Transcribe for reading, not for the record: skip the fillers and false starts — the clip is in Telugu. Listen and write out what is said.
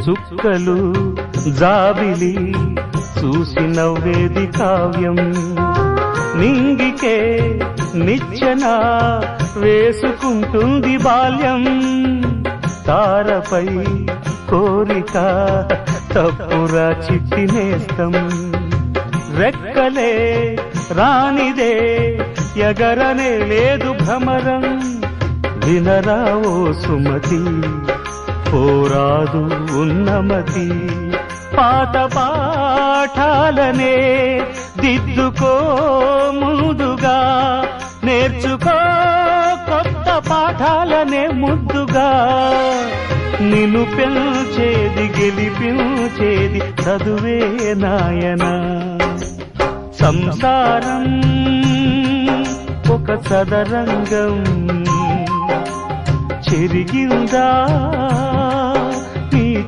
చుక్కలు జాబిలి చూసి నవ్వేది కావ్యం నింగికే నిచ్చెన వేసుకుంటుంది బాల్యం తారపై కోరిక తప్పురా చిట్టి నేస్తం రెక్కలే రానిదే ఎగరనే లేదు భ్రమరం వినరా ఓ సుమతి పోరాదు ఉన్నమతి పాత పాఠాలనే దిద్దుకో ముందుగా నేర్చుకో కొత్త పాఠాలనే ముద్దుగా నిన్ను పెంచేది గెలిపించేది చదువే నాయనా సంసారం ఒక సదరంగం చెరిగిందా